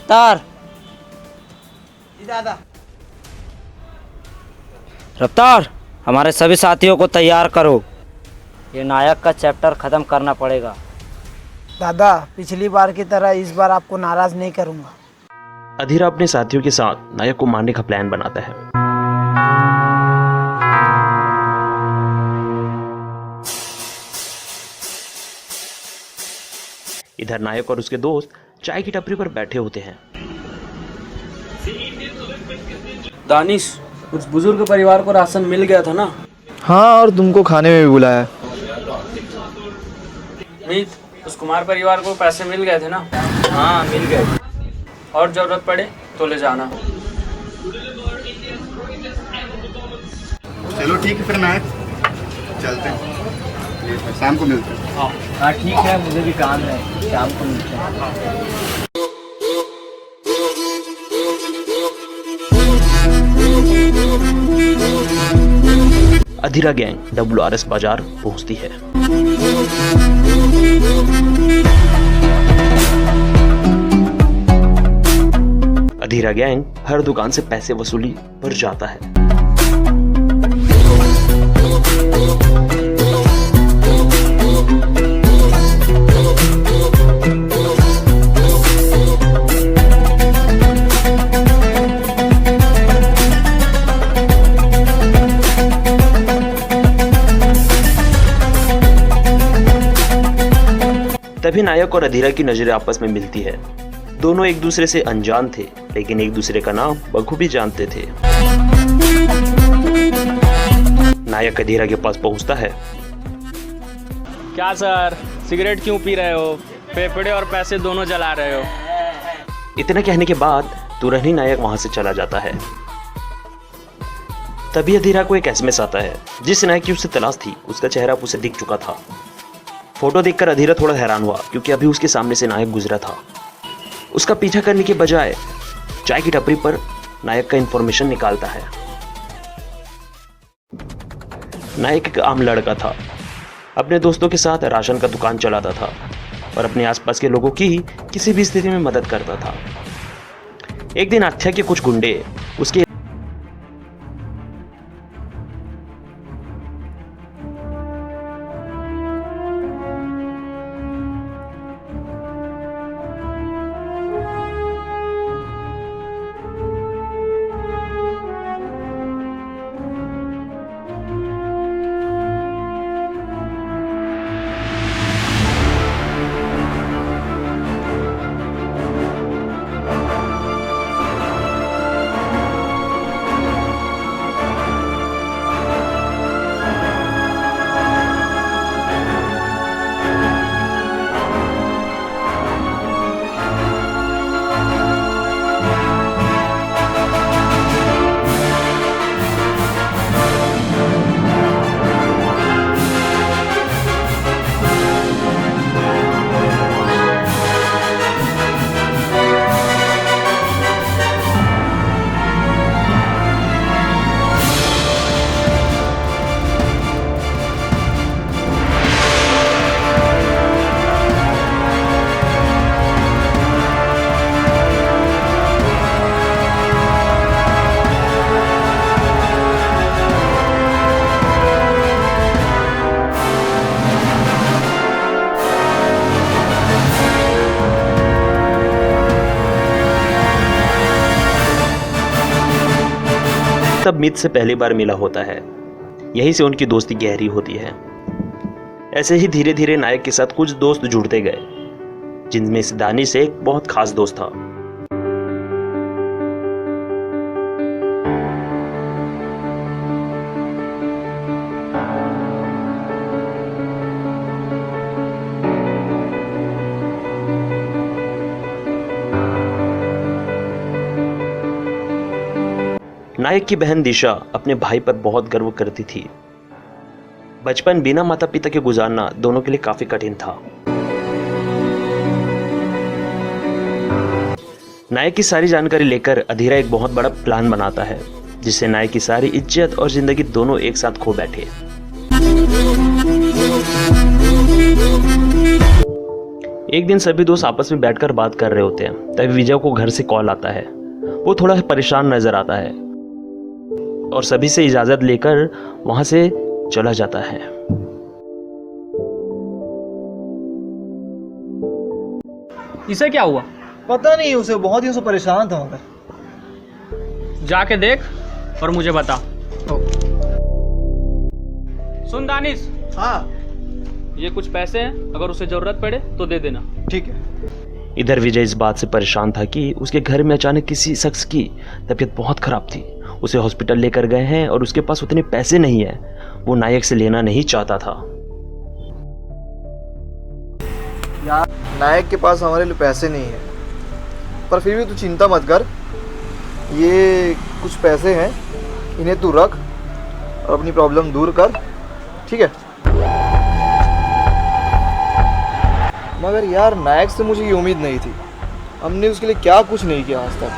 रफ्तार जी दादा। रफ्तार, हमारे सभी साथियों को तैयार करो। ये नायक का चैप्टर ख़त्म करना पड़ेगा। दादा पिछली बार की तरह इस बार आपको नाराज नहीं करूंगा। अधीरा अपने साथियों के साथ नायक को मारने का प्लान बनाता है। इधर नायक और उसके दोस्त चाय की टपरी पर बैठे होते हैं। दानिश, उस बुजुर्ग परिवार को राशन मिल गया था ना? हाँ, और तुमको खाने में भी बुलाया। मीत, उस कुमार परिवार को पैसे मिल गए थे ना? हाँ, मिल गए। और जरूरत पड़े तो ले जाना। चलो ठीक है फिर नायक, चलते हैं, शाम को मिलते हैं। हाँ ठीक है, मुझे भी काम है, शाम को मिलते हैं। अधीरा गैंग WRS बाजार पहुंचती है। अधीरा गैंग हर दुकान से पैसे वसूली पर जाता है। तभी नायक और अधीरा की नजरें आपस में मिलती है। दोनों एक दूसरे से अनजान थे, लेकिन एक दूसरे का नाम बखूबी जानते थे। नायक अधीरा के पास पहुंचता है। क्या सर, सिगरेट क्यों पी रहे हो? फेफड़े और पैसे दोनों जला रहे हो। इतना कहने के बाद तुरंत ही नायक वहां से चला जाता है। तभी अधीरा को एक एसएमएस आता है। जिस नायक की उसे तलाश थी, उसका चेहरा उसे दिख चुका था। फोटो देखकर अधीरा थोड़ा हैरान हुआ, क्योंकि अभी उसके सामने से नायक गुजरा था। उसका पीछा करने के बजाय चाय की टपरी पर नायक का इंफॉर्मेशन निकालता है। नायक एक आम लड़का था, अपने दोस्तों के साथ राशन का दुकान चलाता था और अपने आसपास के लोगों की किसी भी स्थिति में मदद करता था। एक दिन आथ्या के कुछ गुंडे उसके तब मित से पहली बार मिला होता है। यहीं से उनकी दोस्ती गहरी होती है। ऐसे ही धीरे धीरे नायक के साथ कुछ दोस्त जुड़ते गए, जिनमें से दानिश एक बहुत खास दोस्त था। नायक की बहन दिशा अपने भाई पर बहुत गर्व करती थी। बचपन बिना माता पिता के गुजारना दोनों के लिए काफी कठिन था। नायक की सारी जानकारी लेकर अधीरा एक बहुत बड़ा प्लान बनाता है, जिससे नायक की सारी इज्जत और जिंदगी दोनों एक साथ खो बैठे। एक दिन सभी दोस्त आपस में बैठकर बात कर रहे होते हैं, तभी विजय को घर से कॉल आता है। वो थोड़ा परेशान नजर आता है और सभी से इजाजत लेकर वहां से चला जाता है। इसे क्या हुआ? पता नहीं, उसे बहुत ही परेशान था मगर। जाके देख और मुझे बता। सुन दानिश, हाँ ये कुछ पैसे हैं, अगर उसे जरूरत पड़े तो दे देना। ठीक है। इधर विजय इस बात से परेशान था कि उसके घर में अचानक किसी शख्स की तबीयत बहुत खराब थी। उसे हॉस्पिटल लेकर गए हैं और उसके पास उतने पैसे नहीं है। वो नायक से लेना नहीं चाहता था। यार नायक के पास हमारे लिए पैसे नहीं है, पर फिर भी तू चिंता मत कर। ये कुछ पैसे हैं, इन्हें तू रख और अपनी प्रॉब्लम दूर कर, ठीक है? मगर यार नायक से मुझे ये उम्मीद नहीं थी। हमने उसके लिए क्या कुछ नहीं किया आज तक।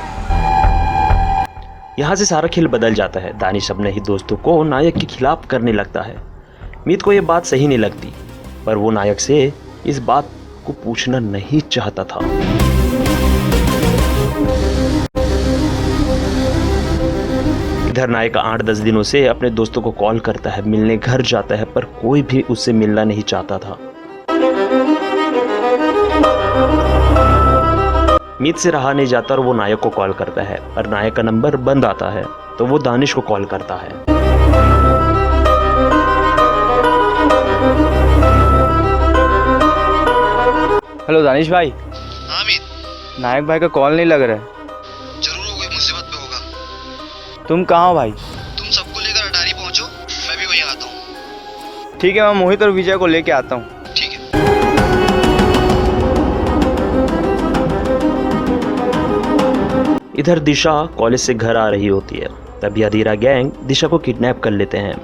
यहाँ से सारा खेल बदल जाता है। दानिश अपने ही दोस्तों को नायक के खिलाफ करने लगता है। मीत को ये बात सही नहीं लगती, पर वो नायक से इस बात को पूछना नहीं चाहता था। इधर नायक 8-10 दिनों से अपने दोस्तों को कॉल करता है, मिलने घर जाता है, पर कोई भी उससे मिलना नहीं चाहता था। मीत से रहा नहीं जाता और वो नायक को कॉल करता है, पर नायक का नंबर बंद आता है, तो वो दानिश को कॉल करता है। हेलो दानिश भाई। हाँ अमित, नायक भाई का कॉल नहीं लग रहा है। जरूर वो कोई मुसीबत पे होगा। तुम कहाँ हो भाई? तुम सबको लेकर अटारी पहुंचो, मैं भी वहीं आता हूँ। ठीक है, मैं मोहित और विजय को लेके आता हूँ। ठीक है। इधर दिशा कॉलेज से घर आ रही होती है, तभी अधीरा गैंग दिशा को किडनैप कर लेते हैं।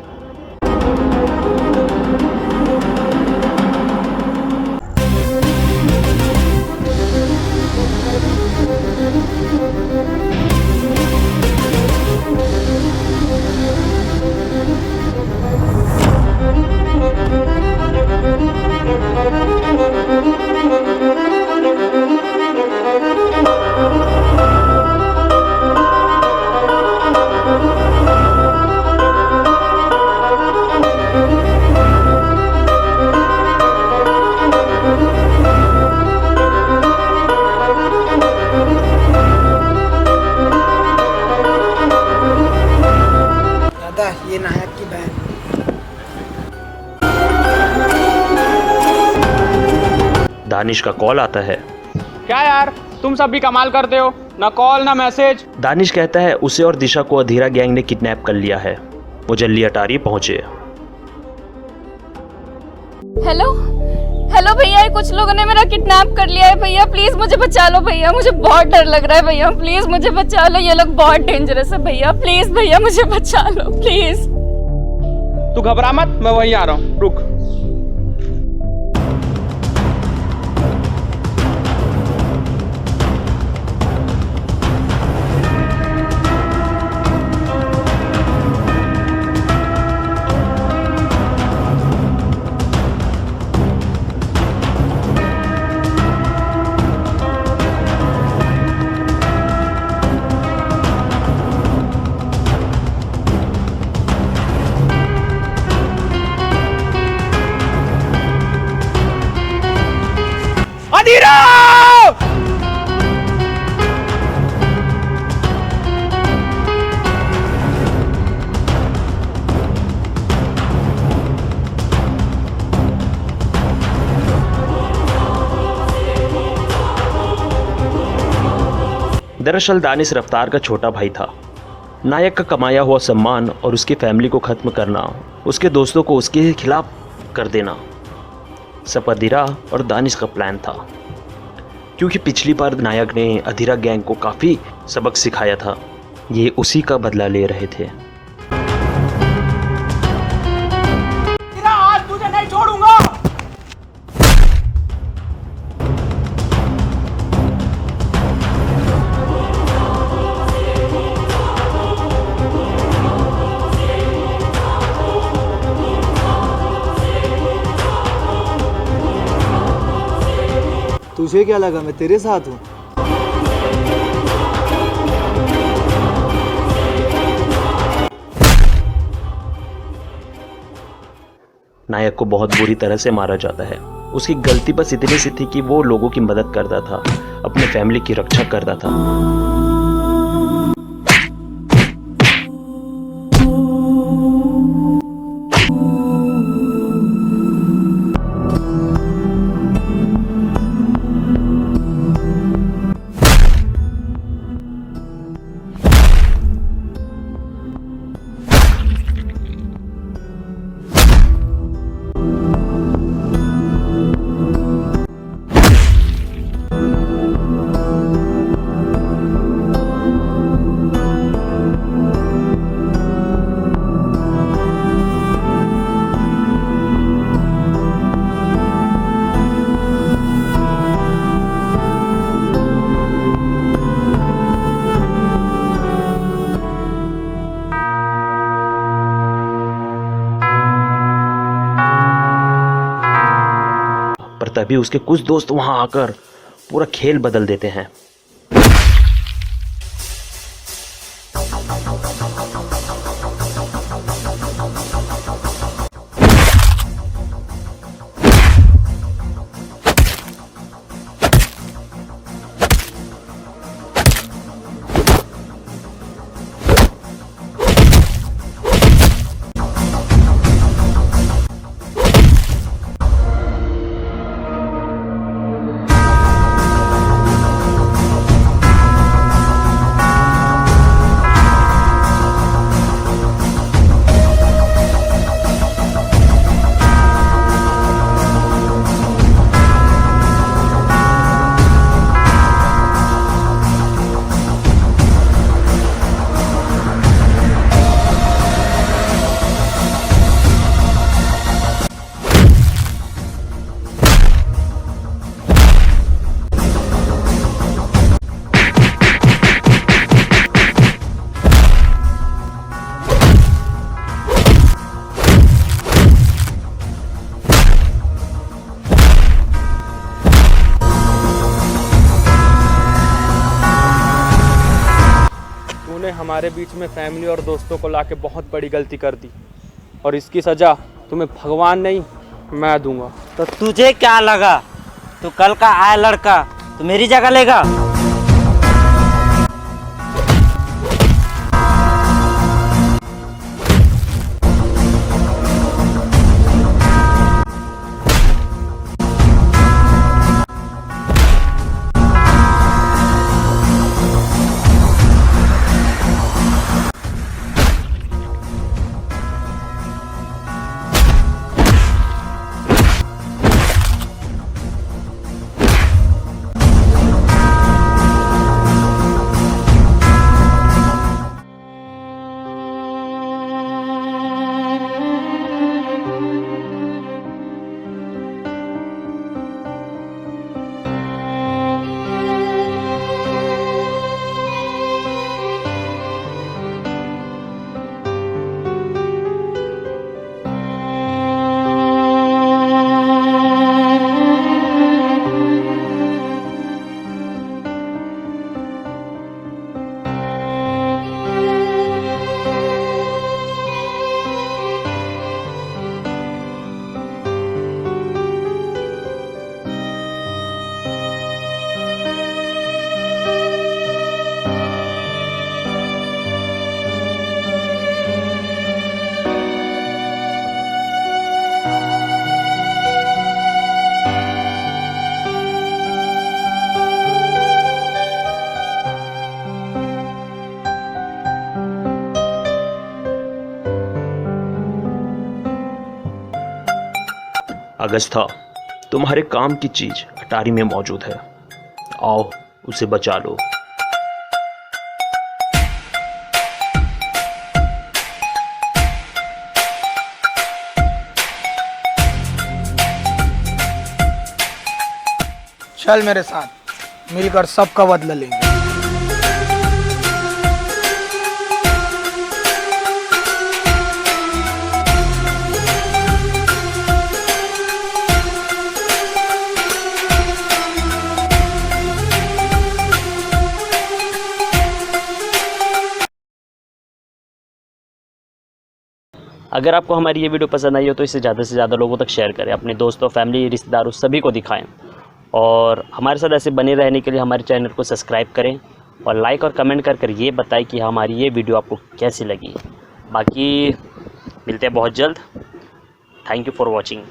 दादा ये नायक की बहन। दानिश का कॉल आता है। क्या यार, तुम सब भी कमाल करते हो, ना कॉल ना मैसेज। दानिश कहता है उसे और दिशा को अधीरा गैंग ने किडनैप कर लिया है। वो जल्दी अटारी पहुंचे। हेलो हेलो भैया, ये कुछ लोगों ने मेरा किडनैप कर लिया है भैया, प्लीज मुझे बचा लो भैया, मुझे बहुत डर लग रहा है भैया, प्लीज मुझे बचा लो, ये लोग बहुत डेंजरस है भैया, प्लीज भैया मुझे बचा लो प्लीज। तू घबरा मत, मैं वहीं आ रहा हूँ, रुक। अधीरा! दरअसल दानिश रफ्तार का छोटा भाई था। नायक का कमाया हुआ सम्मान और उसकी फैमिली को खत्म करना, उसके दोस्तों को उसके खिलाफ कर देना सब अधीरा और दानिश का प्लान था। क्योंकि पिछली बार नायक ने अधीरा गैंग को काफ़ी सबक सिखाया था, ये उसी का बदला ले रहे थे। आज तुझे नहीं छोड़ूंगा। तुझे क्या लगा मैं तेरे साथ हूँ? नायक को बहुत बुरी तरह से मारा जाता है। उसकी गलती बस इतनी सी थी कि वो लोगों की मदद करता था, अपने फैमिली की रक्षा करता था। पर तभी उसके कुछ दोस्त वहां आकर पूरा खेल बदल देते हैं। तूने हमारे बीच में फैमिली और दोस्तों को लाके बहुत बड़ी गलती कर दी और इसकी सज़ा तुम्हें भगवान नहीं मैं दूंगा। तो तुझे क्या लगा तू कल का आया लड़का तो मेरी जगह लेगा? अगस्था, तुम्हारे काम की चीज अटारी में मौजूद है, आओ उसे बचा लो। चल मेरे साथ, मिलकर सबका बदला लेंगे। अगर आपको हमारी ये वीडियो पसंद आई हो तो इसे ज़्यादा से ज़्यादा लोगों तक शेयर करें, अपने दोस्तों, फैमिली, रिश्तेदारों सभी को दिखाएं। और हमारे साथ ऐसे बने रहने के लिए हमारे चैनल को सब्सक्राइब करें और लाइक और कमेंट कर ये बताएं कि हमारी ये वीडियो आपको कैसी लगी। बाकी मिलते हैं बहुत जल्द। Thank you for watching.